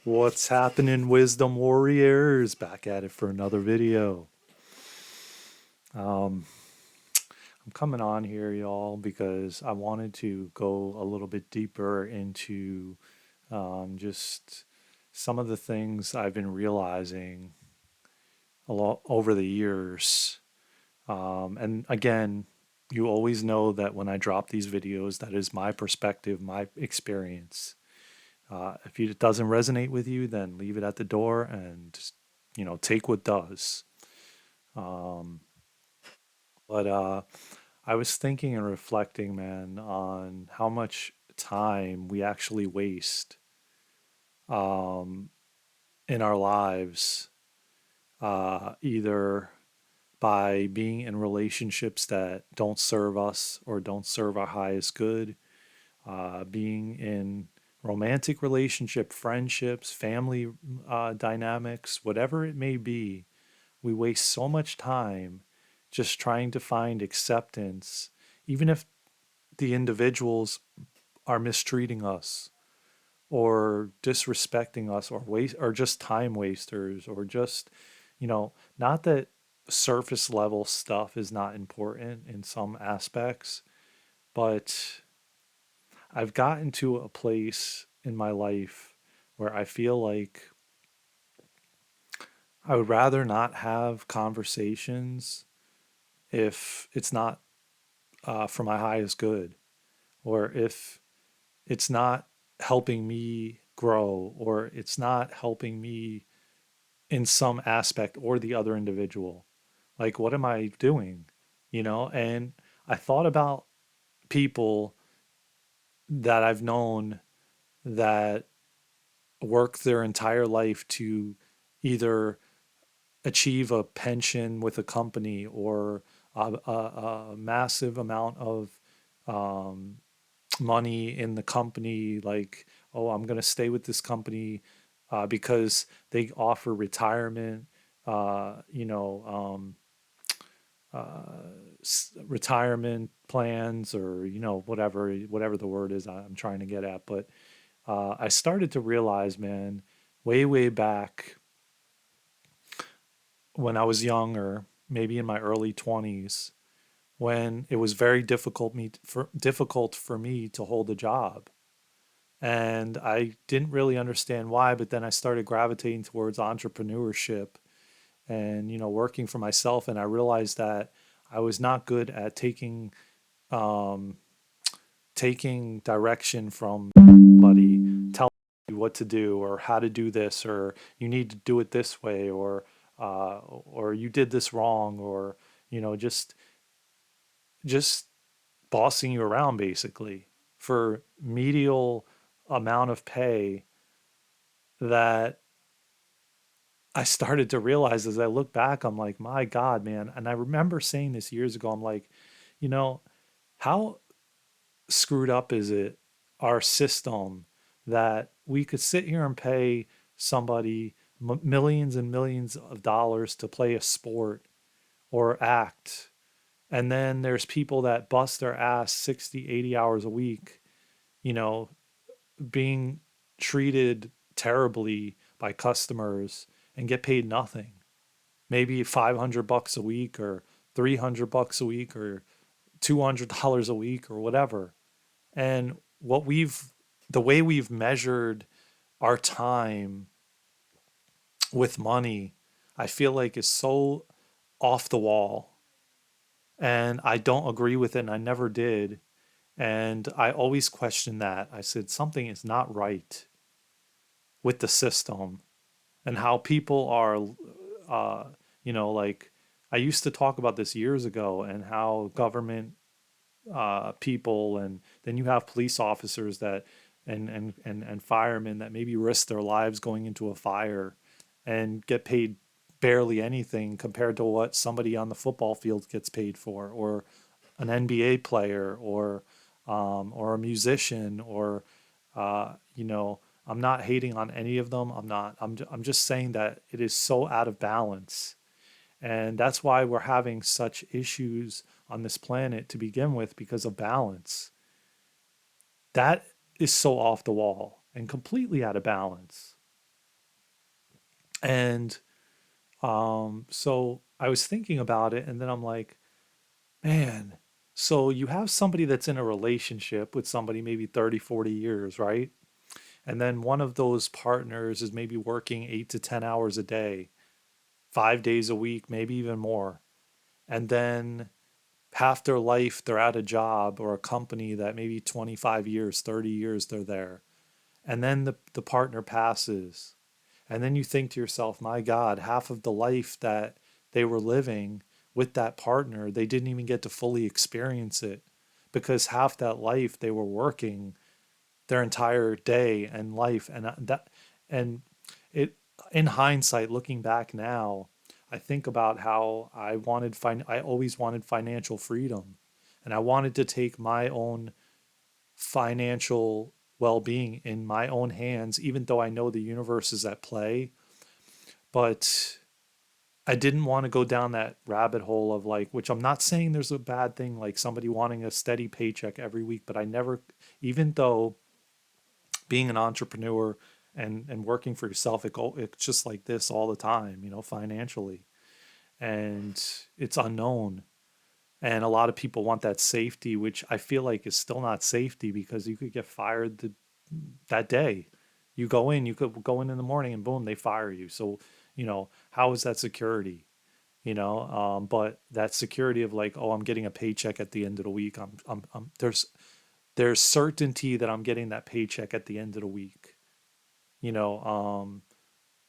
What's happening, Wisdom Warriors? Back at it for another video. Um, I'm coming on here, y'all, because I wanted to go a little bit deeper into just some of the things I've been realizing a lot over the years. And again, you always know that when I drop these videos, that is my perspective, my experience. If it doesn't resonate with you, then leave it at the door and just, take what does. Um, but I was thinking and reflecting, man, on how much time we actually waste um, in our lives, either by being in relationships that don't serve us or don't serve our highest good, being in romantic relationship, friendships, family dynamics, whatever it may be. We waste so much time just trying to find acceptance, even if the individuals are mistreating us or disrespecting us or just time wasters or just, not that surface level stuff is not important in some aspects, but I've gotten to a place in my life where I feel like I would rather not have conversations if it's not for my highest good, or if it's not helping me grow, or it's not helping me in some aspect or the other individual. Like, what am I doing? And I thought about people that I've known that work their entire life to either achieve a pension with a company or a massive amount of um, money in the company, like, oh, I'm going to stay with this company because they offer retirement, uh, you know, um, retirement plans, or whatever the word is I'm trying to get at. But I started to realize, man, way back when I was younger, maybe in my early 20s, when it was very difficult for me to hold a job. And I didn't really understand why, but then I started gravitating towards entrepreneurship and, working for myself. And I realized that I was not good at um, taking direction from somebody telling you what to do or how to do this, or you need to do it this way, or you did this wrong, or, just bossing you around basically for medial amount of pay. That I started to realize as I look back, I'm like, my God, man. And I remember saying this years ago. I'm like, you know, how screwed up is it, our system, that we could sit here and pay somebody millions and millions of dollars to play a sport or act. And then there's people that bust their ass 60, 80 hours a week, you know, being treated terribly by customers and get paid nothing. Maybe 500 bucks a week, or 300 bucks a week, or $200 a week, or whatever. And the way we've measured our time with money, I feel like is so off the wall. And I don't agree with it, and I never did. And I always question that. I said something is not right with the system and how people are, like, I used to talk about this years ago, and how government people, and then you have police officers that, and firemen that maybe risk their lives going into a fire and get paid barely anything compared to what somebody on the football field gets paid for, or an NBA player, or a musician, or I'm not hating on any of them. I'm not. I'm just saying that it is so out of balance, and that's why we're having such issues on this planet to begin with, because of balance. That is so off the wall and completely out of balance. And so I was thinking about it, and then I'm like, man, so you have somebody that's in a relationship with somebody maybe 30, 40 years, right? And then one of those partners is maybe working 8 to 10 hours a day, 5 days a week, maybe even more. And then half their life they're at a job or a company that maybe 25 years, 30 years they're there. And then the partner passes. And then you think to yourself, my God, half of the life that they were living with that partner, they didn't even get to fully experience it because half that life they were working their entire day and life. And it, in hindsight, looking back now, I think about how I always wanted financial freedom, and I wanted to take my own financial well-being in my own hands, even though I know the universe is at play. But I didn't want to go down that rabbit hole of like, which I'm not saying there's a bad thing, like somebody wanting a steady paycheck every week, but I never, even though being an entrepreneur and working for yourself, it's just like this all the time, financially. And it's unknown. And a lot of people want that safety, which I feel like is still not safety because you could get fired that day. You could go in the morning and boom, they fire you. So, how is that security? But that security of like, oh, I'm getting a paycheck at the end of the week. There's certainty that I'm getting that paycheck at the end of the week, you know,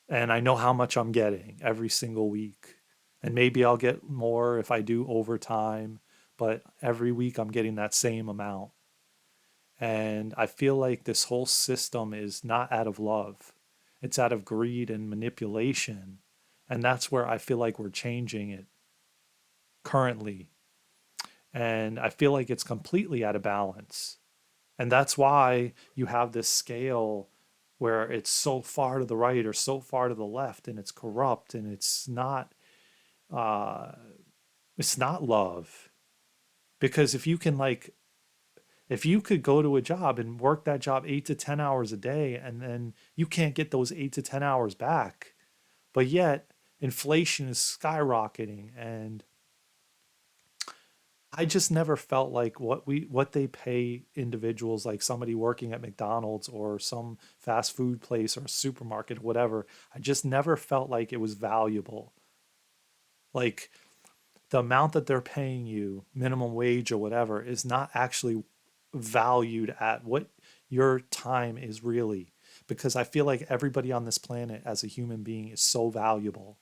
and I know how much I'm getting every single week. And maybe I'll get more if I do overtime, but every week I'm getting that same amount. And I feel like this whole system is not out of love, it's out of greed and manipulation. And that's where I feel like we're changing it currently. And I feel like it's completely out of balance. And that's why you have this scale where it's so far to the right or so far to the left and it's corrupt and uh it's not love. Because if you could go to a job and work that job 8 to 10 hours a day and then you can't get those 8 to 10 hours back, but yet inflation is skyrocketing. And I just never felt like what they pay individuals, like somebody working at McDonald's or some fast food place or a supermarket, whatever. I just never felt like it was valuable. Like the amount that they're paying you, minimum wage or whatever, is not actually valued at what your time is really. Because I feel like everybody on this planet as a human being is so valuable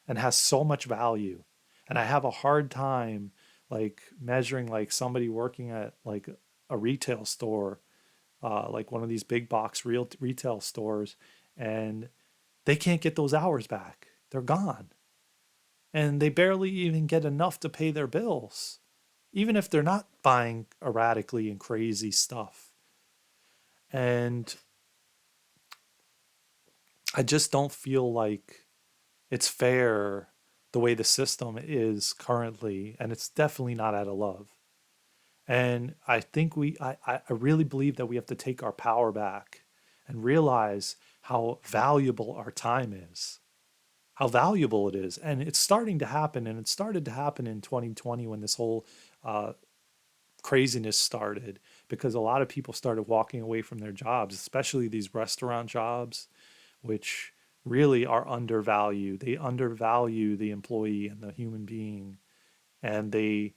and has so much value. And I have a hard time like measuring like somebody working at like a retail store, like one of these big box real retail stores, and they can't get those hours back. They're gone. And they barely even get enough to pay their bills, even if they're not buying erratically and crazy stuff. And I just don't feel like it's fair the way the system is currently, and it's definitely not out of love. And I think I really believe that we have to take our power back and realize how valuable our time is, how valuable it is. And it's starting to happen. And it started to happen in 2020 when this whole uh, craziness started, because a lot of people started walking away from their jobs, especially these restaurant jobs, which really are undervalued. They undervalue the employee and the human being, and they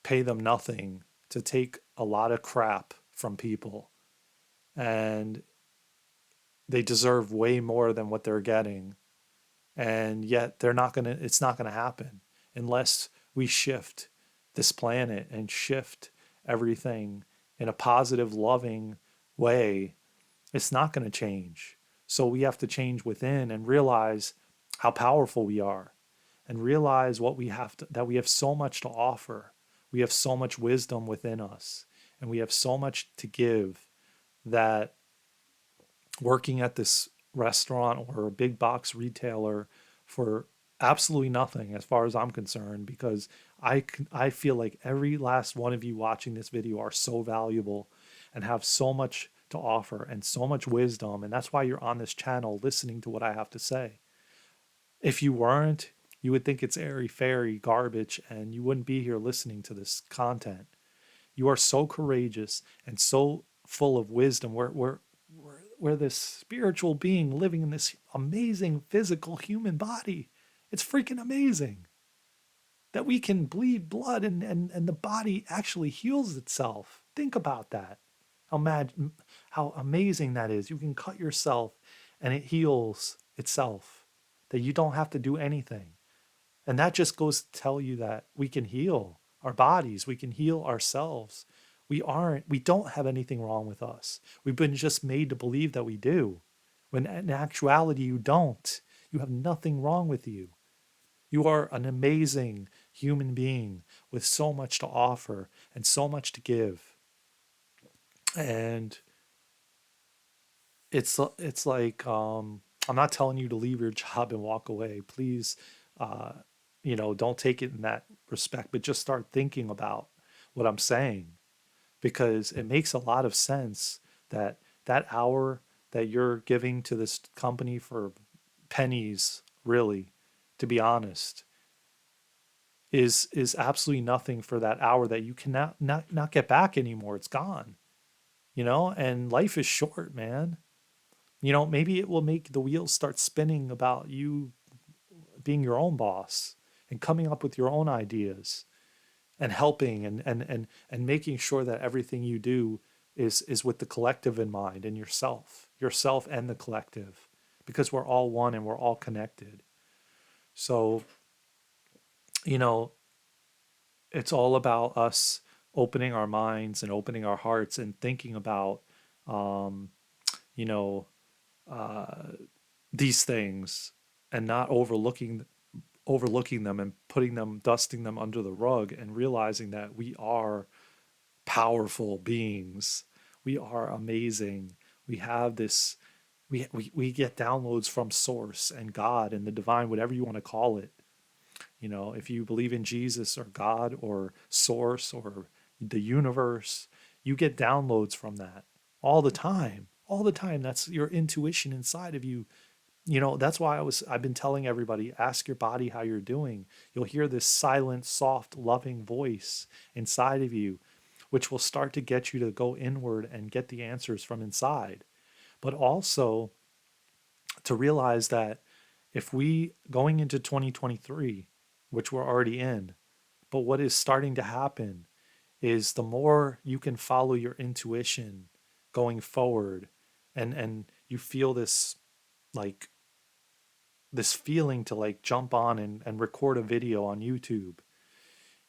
pay them nothing to take a lot of crap from people. And they deserve way more than what they're getting. And yet it's not gonna happen unless we shift this planet and shift everything in a positive, loving way. It's not gonna change. So we have to change within and realize how powerful we are and realize that we have so much to offer. We have so much wisdom within us and we have so much to give, that working at this restaurant or a big box retailer for absolutely nothing as far as I'm concerned, because I feel like every last one of you watching this video are so valuable and have so much to offer and so much wisdom. And that's why you're on this channel listening to what I have to say. If you weren't, you would think it's airy fairy garbage and you wouldn't be here listening to this content. You are so courageous and so full of wisdom. We're this spiritual being living in this amazing physical human body. It's freaking amazing that we can bleed blood and the body actually heals itself. Think about that. How amazing that is. You can cut yourself and it heals itself, that you don't have to do anything. And that just goes to tell you that we can heal our bodies, we can heal ourselves. We don't have anything wrong with us. We've been just made to believe that we do, when in actuality, you don't. You have nothing wrong with you. You are an amazing human being with so much to offer and so much to give. And it's like I'm not telling you to leave your job and walk away. Please, uh, don't take it in that respect, but just start thinking about what I'm saying, because it makes a lot of sense that that hour that you're giving to this company for pennies, really, to be honest, is absolutely nothing for that hour that you cannot not get back anymore. It's gone, and life is short, man. Maybe it will make the wheels start spinning about you being your own boss and coming up with your own ideas and helping and making sure that everything you do is with the collective in mind, and yourself and the collective, because we're all one and we're all connected. So, you know, it's all about us opening our minds and opening our hearts and thinking about, um, you know, uh, these things, and not overlooking them and dusting them under the rug, and realizing that we are powerful beings. We are amazing. We have this, we get downloads from source and God and the divine, whatever you want to call it. If you believe in Jesus or God or source or the universe, you get downloads from that all the time. All the time. That's your intuition inside of you. That's why I've been telling everybody, ask your body how you're doing. You'll hear this silent, soft, loving voice inside of you, which will start to get you to go inward and get the answers from inside. But also to realize that if we going into 2023, which we're already in, but what is starting to happen is the more you can follow your intuition going forward, and you feel like this feeling to like jump on and record a video on YouTube,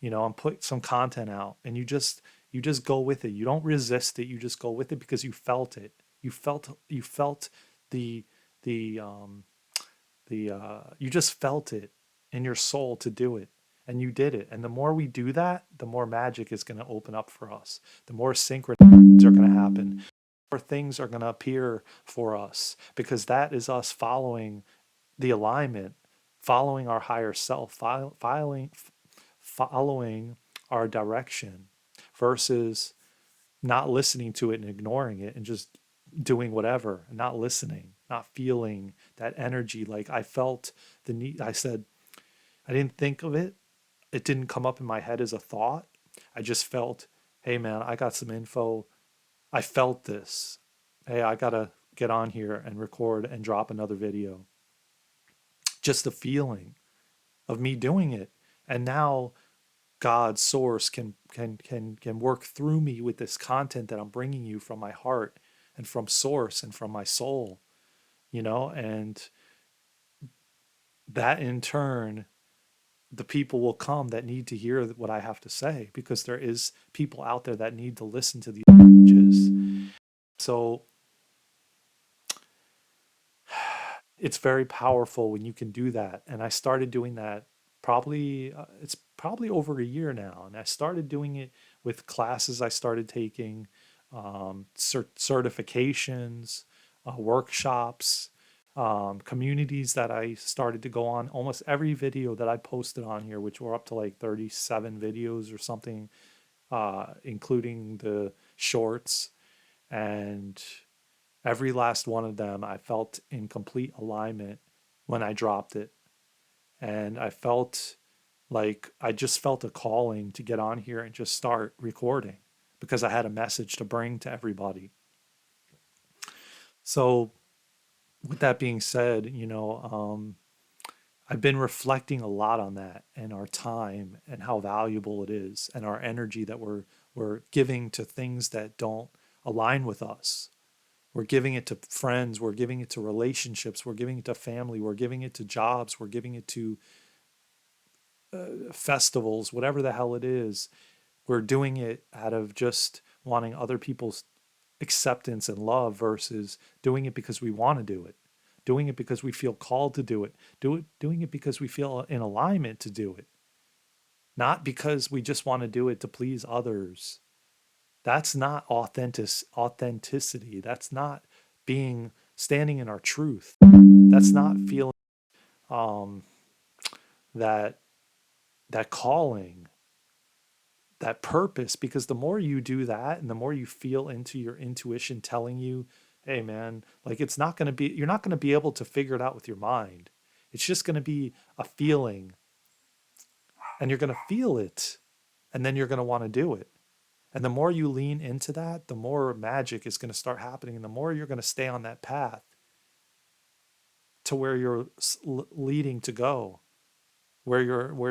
and put some content out, and you just go with it. You don't resist it. You just go with it because you felt it. You felt the the you just felt it in your soul to do it, and you did it. And the more we do that, the more magic is going to open up for us. The more synchronicities are going to happen. More things are going to appear for us, because that is us following the alignment, following our higher self, following our direction, versus not listening to it and ignoring it and just doing whatever, and not listening, not feeling that energy. Like I felt the need. I said, I didn't think of it. It didn't come up in my head as a thought. I just felt, hey man, I got some info. I felt this. Hey, I got to get on here and record and drop another video. Just the feeling of me doing it. And now God's source can work through me with this content that I'm bringing you from my heart and from source and from my soul, and that in turn, the people will come that need to hear what I have to say, because there is people out there that need to listen to these messages. So it's very powerful when you can do that. And I started doing that it's probably over a year now. And I started doing it with classes I started taking, certifications, workshops, communities that I started to go on. Almost every video that I posted on here, which were up to like 37 videos or something, including the shorts, And every last one of them, I felt in complete alignment when I dropped it. And I felt like I just felt a calling to get on here and just start recording because I had a message to bring to everybody. So, with that being said, I've been reflecting a lot on that and our time and how valuable it is and our energy that we're giving to things that don't align with us. We're giving it to friends, we're giving it to relationships, we're giving it to family, we're giving it to jobs, we're giving it to festivals, whatever the hell it is. We're doing it out of just wanting other people's acceptance and love versus doing it because we want to do it, doing it because we feel called to do it, doing it because we feel in alignment to do it, not because we just want to do it to please others. That's not authenticity. That's not being standing in our truth. That's not feeling um, that that calling, that purpose. Because the more you do that, and the more you feel into your intuition telling you, "Hey, man, like it's not going to be. You're not going to be able to figure it out with your mind. It's just going to be a feeling, and you're going to feel it, and then you're going to want to do it." And the more you lean into that, the more magic is going to start happening. And the more you're going to stay on that path to where you're leading to go, where you're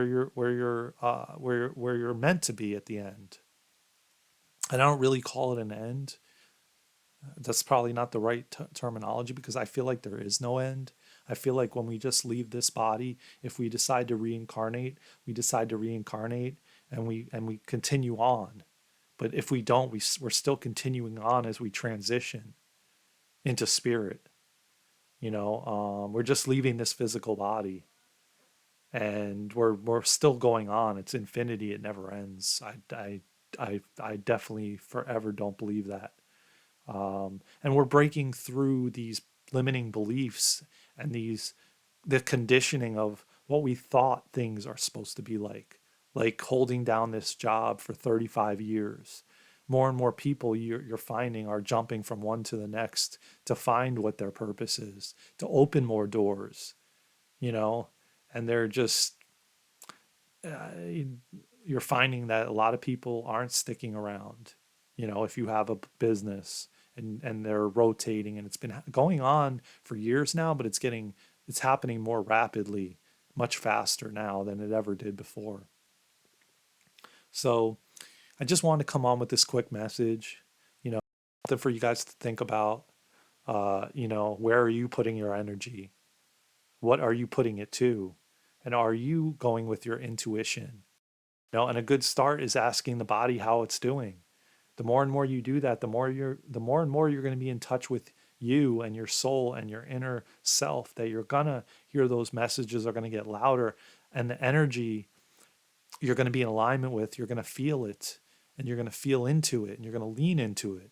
meant to be at the end. And I don't really call it an end. That's probably not the right terminology because I feel like there is no end. I feel like when we just leave this body, if we decide to reincarnate, we decide to reincarnate, and we continue on. But if we don't, we're still continuing on as we transition into spirit. We're just leaving this physical body, and we're still going on. It's infinity. It never ends. I definitely forever don't believe that. And we're breaking through these limiting beliefs and the conditioning of what we thought things are supposed to be like holding down this job for 35 years. More and more people you're finding are jumping from one to the next to find what their purpose is, to open more doors, you know, and they're just, uh, you're finding that a lot of people aren't sticking around. If you have a business and they're rotating, and it's been going on for years now, but it's happening more rapidly, much faster now than it ever did before. So I just wanted to come on with this quick message, something for you guys to think about. Where are you putting your energy? What are you putting it to? And are you going with your intuition? And a good start is asking the body how it's doing. The more and more you do that, the more and more you're going to be in touch with you and your soul and your inner self, that you're going to hear those messages are going to get louder, and the energy you're going to be in alignment with, you're going to feel it, and you're going to feel into it, and you're going to lean into it.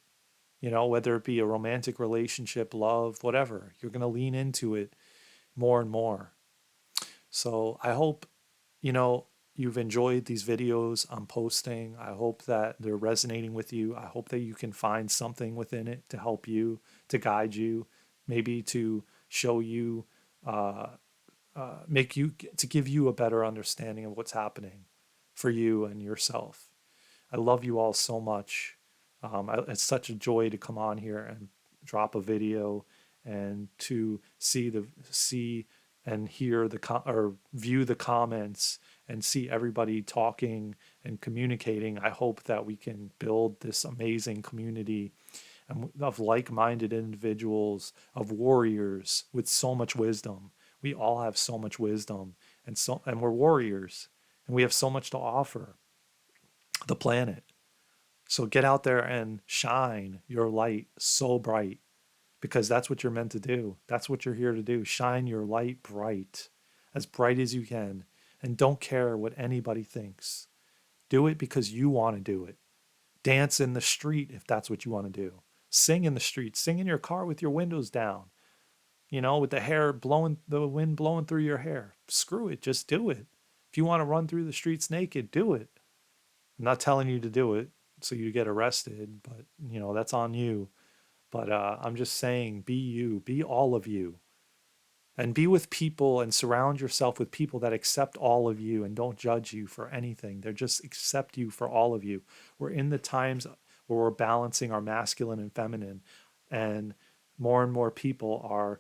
Whether it be a romantic relationship, love, whatever, you're going to lean into it more and more. So I hope, you know, you've enjoyed these videos I'm posting. I hope that they're resonating with you. I hope that you can find something within it to help you, to guide you, maybe to show you, uh, to give you a better understanding of what's happening for you and yourself. I love you all so much. It's such a joy to come on here and drop a video and to see and hear or view the comments and see everybody talking and communicating. I hope that we can build this amazing community of like-minded individuals, of warriors with so much wisdom. We all have so much wisdom, and we're warriors, and we have so much to offer the planet. So get out there and shine your light so bright, because that's what you're meant to do. That's what you're here to do. Shine your light bright as you can, and don't care what anybody thinks. Do it because you want to do it. Dance in the street if that's what you want to do. Sing in the street. Sing in your car with your windows down, with the wind blowing through your hair. Screw it. Just do it. If you want to run through the streets naked, do it. I'm not telling you to do it so you get arrested, but that's on you. But I'm just saying, be you, be all of you, and be with people and surround yourself with people that accept all of you and don't judge you for anything. They just accept you for all of you. We're in the times where we're balancing our masculine and feminine, and more people are,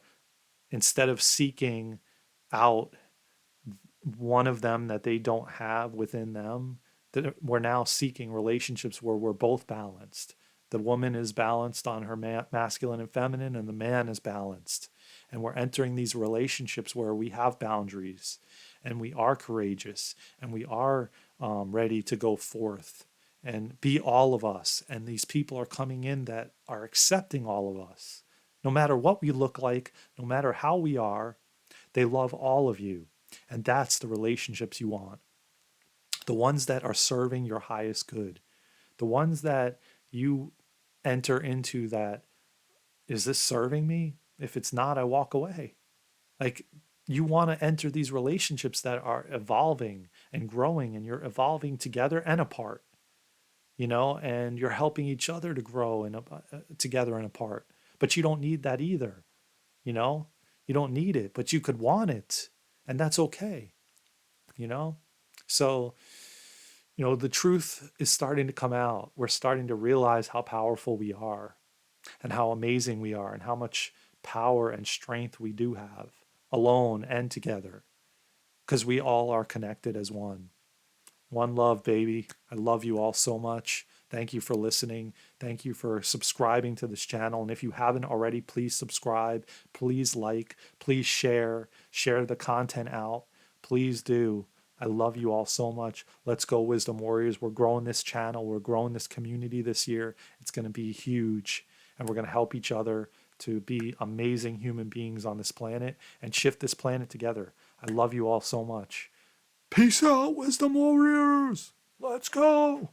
instead of seeking out one of them that they don't have within them, that we're now seeking relationships where we're both balanced. The woman is balanced on her masculine and feminine, and the man is balanced. And we're entering these relationships where we have boundaries and we are courageous and we are ready to go forth and be all of us. And these people are coming in that are accepting all of us. No matter what we look like, no matter how we are, they love all of you. And that's the relationships you want. The ones that are serving your highest good. The ones that you enter into that, is this serving me? If it's not, I walk away. Like, you want to enter these relationships that are evolving and growing, and you're evolving together and apart, and you're helping each other to grow and together and apart. But you don't need that either. You know, you don't need it, but you could want it, and that's okay. you know? So, the truth is starting to come out. We're starting to realize how powerful we are and how amazing we are and how much power and strength we do have alone and together, because we all are connected as one. One love, baby. I love you all so much. Thank you for listening. Thank you for subscribing to this channel. And if you haven't already, please subscribe. Please like. Please share. Share the content out. Please do. I love you all so much. Let's go, Wisdom Warriors. We're growing this channel. We're growing this community this year. It's going to be huge. And we're going to help each other to be amazing human beings on this planet and shift this planet together. I love you all so much. Peace out, Wisdom Warriors. Let's go.